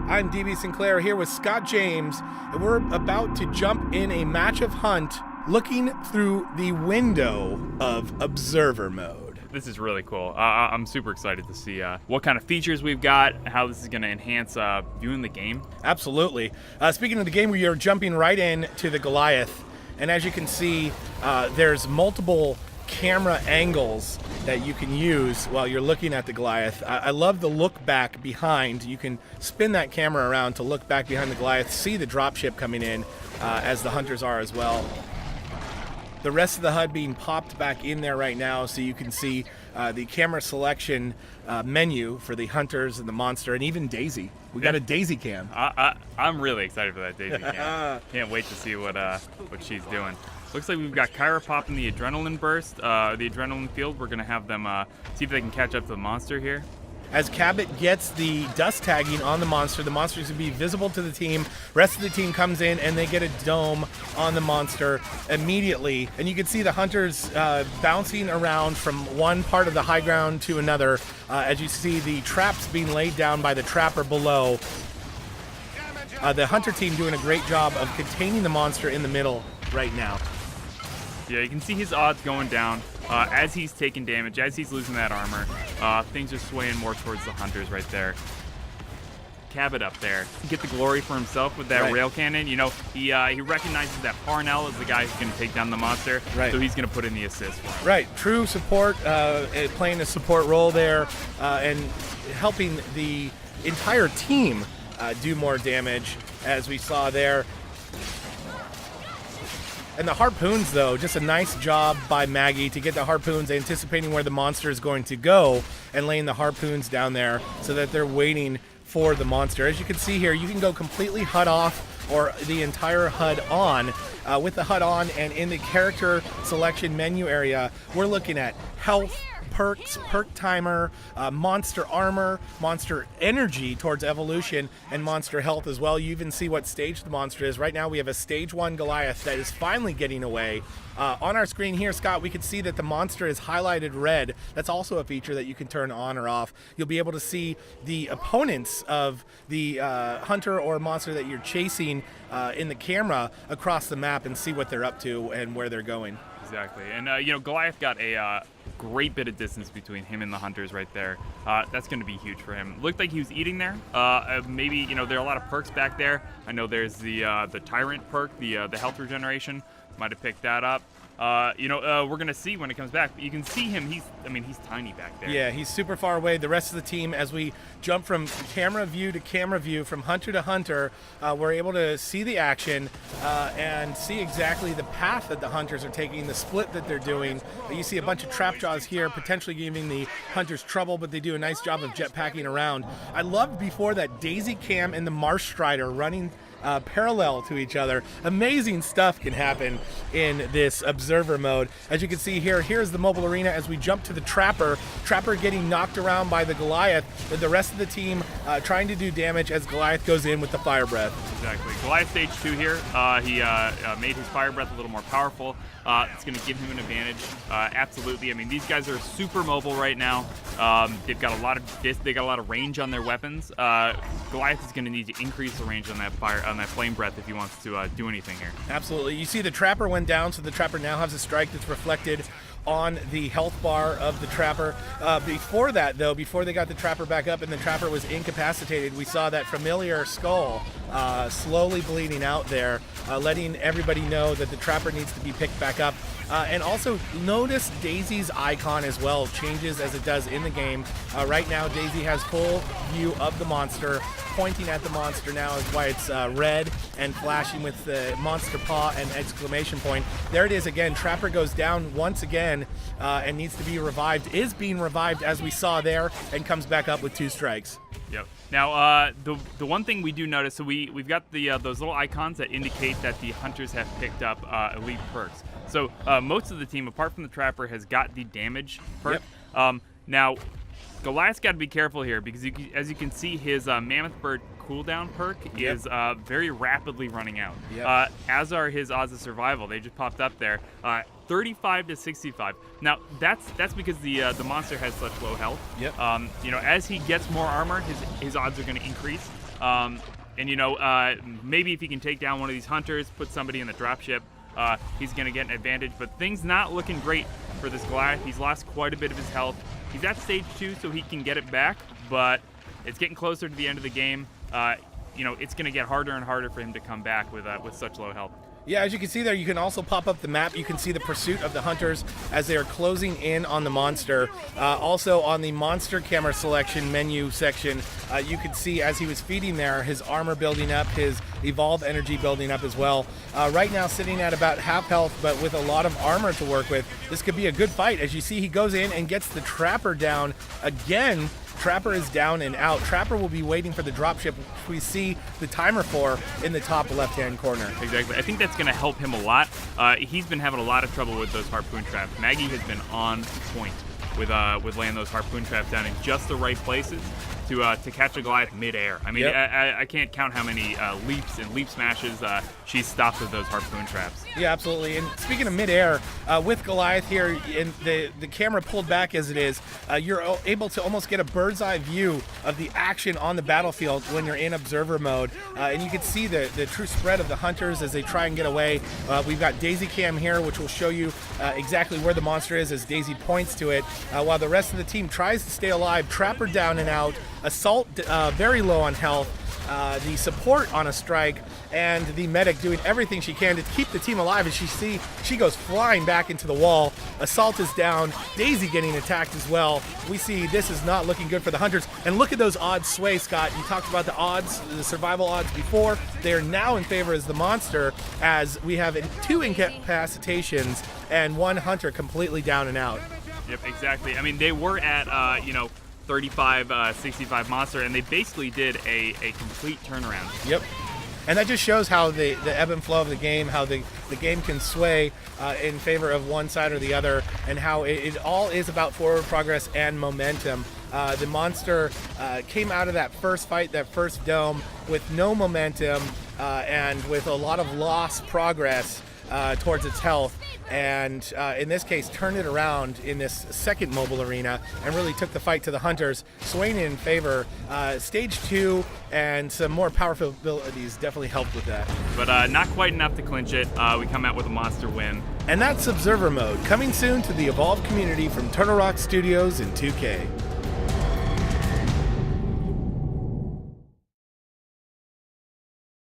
I'm DB Sinclair here with Scott James, and we're about to jump in a match of Hunt looking through the window of Observer Mode. This is really cool. I'm super excited to see what kind of features we've got, how this is going to enhance viewing the game. Absolutely. Speaking of the game, we are jumping right in to the Goliath, and as you can see, there's multiple camera angles that you can use while you're looking at the Goliath. I love the look back behind. You can spin that camera around to look back behind the Goliath, see the dropship coming in as the hunters are as well. The rest of the HUD being popped back in there right now, so you can see the camera selection menu for the hunters and the monster, and even Daisy. We got a Daisy cam. I'm really excited for that Daisy cam. Can't wait to see what she's doing. Looks like we've got Kyra popping the adrenaline burst, the adrenaline field. We're going to have them see if they can catch up to the monster here. As Cabot gets the dust tagging on the monster is going to be visible to the team. Rest of the team comes in and they get a dome on the monster immediately. And you can see the hunters bouncing around from one part of the high ground to another as you see the traps being laid down by the trapper below. The hunter team doing a great job of containing the monster in the middle right now. Yeah, you can see his odds going down as he's taking damage, as he's losing that armor. Things are swaying more towards the hunters right there. Cabot up there, get the glory for himself with that rail cannon. You know, he recognizes that Parnell is the guy who's going to take down the monster, so he's going to put in the assist for him. Right, true support, playing a support role there, and helping the entire team do more damage, as we saw there. And the harpoons, though, just a nice job by Maggie to get the harpoons, anticipating where the monster is going to go and laying the harpoons down there so that they're waiting for the monster. As you can see here, you can go completely HUD off or the entire HUD on. With the HUD on and in the character selection menu area, we're looking at health, perks, perk timer, monster armor, monster energy towards evolution, and monster health as well. You even see what stage the monster is. Right now we have a stage 1 Goliath that is finally getting away. On our screen here, Scott, we can see that the monster is highlighted red. That's also a feature that you can turn on or off. You'll be able to see the opponents of the hunter or monster that you're chasing in the camera across the map and see what they're up to and where they're going. Exactly, and you know, Goliath got a great bit of distance between him and the hunters right there. That's going to be huge for him. Looked like he was eating there. Maybe, you know, there are a lot of perks back there. I know there's the Tyrant perk, the health regeneration. Might have picked that up. We're going to see when it comes back. But you can see him. He's tiny back there. Yeah, he's super far away. The rest of the team, as we jump from camera view to camera view, from hunter to hunter, we're able to see the action and see exactly the path that the hunters are taking, the split that they're doing. You see a bunch of trap jaws here, potentially giving the hunters trouble, but they do a nice job of jetpacking around. I loved before that Daisy Cam and the Marsh Strider running parallel to each other. Amazing stuff can happen in this observer mode. As you can see here, here's the mobile arena as we jump to the Trapper getting knocked around by the Goliath, with the rest of the team trying to do damage as Goliath goes in with the Fire Breath. Exactly. Goliath stage 2 here. He made his Fire Breath a little more powerful. It's going to give him an advantage. Absolutely. I mean, these guys are super mobile right now. They've got a lot of range on their weapons. Goliath is going to need to increase the range on that flame breath if he wants to do anything here. Absolutely. You see the Trapper went down, so the Trapper now has a strike that's reflected on the health bar of the Trapper. Before that, though, before they got the Trapper back up and the Trapper was incapacitated, we saw that familiar skull slowly bleeding out there, letting everybody know that the Trapper needs to be picked back up. And also notice Daisy's icon as well changes as it does in the game. Right now, Daisy has full view of the monster. Pointing at the monster now is why it's red and flashing with the monster paw and exclamation point. There it is again. Trapper goes down once again and needs to be revived. Is being revived as we saw there, and comes back up with 2 strikes. Yep. Now, the one thing we do notice, so we've got the those little icons that indicate that the hunters have picked up elite perks. So most of the team, apart from the Trapper, has got the damage perk. Yep. Now, Goliath's got to be careful here because as you can see, his Mammoth Bird cooldown perk is very rapidly running out. Yep. As are his odds of survival. They just popped up there. 35 to 65. Now that's because the monster has such low health. Yep. As he gets more armor, his odds are going to increase. And maybe if he can take down one of these hunters, put somebody in the dropship, he's going to get an advantage. But things not looking great for this Goliath. He's lost quite a bit of his health. He's at stage 2, so he can get it back, but it's getting closer to the end of the game. It's going to get harder and harder for him to come back with such low health. Yeah, as you can see there, you can also pop up the map. You can see the pursuit of the hunters as they are closing in on the monster. Also on the monster camera selection menu section, you can see as he was feeding there, his armor building up, his evolve energy building up as well. Right now sitting at about half health, but with a lot of armor to work with. This could be a good fight. As you see, he goes in and gets the Trapper down again. Trapper is down and out. Trapper will be waiting for the dropship, which we see the timer for in the top left-hand corner. Exactly. I think that's going to help him a lot. He's been having a lot of trouble with those harpoon traps. Maggie has been on point with laying those harpoon traps down in just the right places to catch a Goliath mid-air. I mean, yep. I can't count how many leaps and leap smashes she's stopped with those harpoon traps. Yeah, absolutely. And speaking of mid-air, with Goliath here, and the camera pulled back as it is, you're able to almost get a bird's eye view of the action on the battlefield when you're in observer mode. And you can see the true spread of the hunters as they try and get away. We've got Daisy Cam here, which will show you exactly where the monster is as Daisy points to it, while the rest of the team tries to stay alive. Trapper down and out. Assault very low on health, the support on a strike, and the medic doing everything she can to keep the team alive. As she goes flying back into the wall. Assault is down. Daisy getting attacked as well. We see this is not looking good for the hunters. And look at those odds sway, Scott. You talked about the odds, the survival odds before. They are now in favor as the monster, as we have 2 incapacitations and 1 hunter completely down and out. Yep, exactly. I mean, they were at 35, 65 monster, and they basically did a complete turnaround. Yep. And that just shows how the ebb and flow of the game, how the game can sway in favor of one side or the other, and how it all is about forward progress and momentum. The monster came out of that first fight, that first dome, with no momentum and with a lot of lost progress towards its health, and in this case turned it around in this second mobile arena and really took the fight to the hunters, swaying in favor. Stage 2 and some more powerful abilities definitely helped with that. But not quite enough to clinch it. We come out with a monster win. And that's Observer Mode, coming soon to the Evolve community from Turtle Rock Studios in 2K.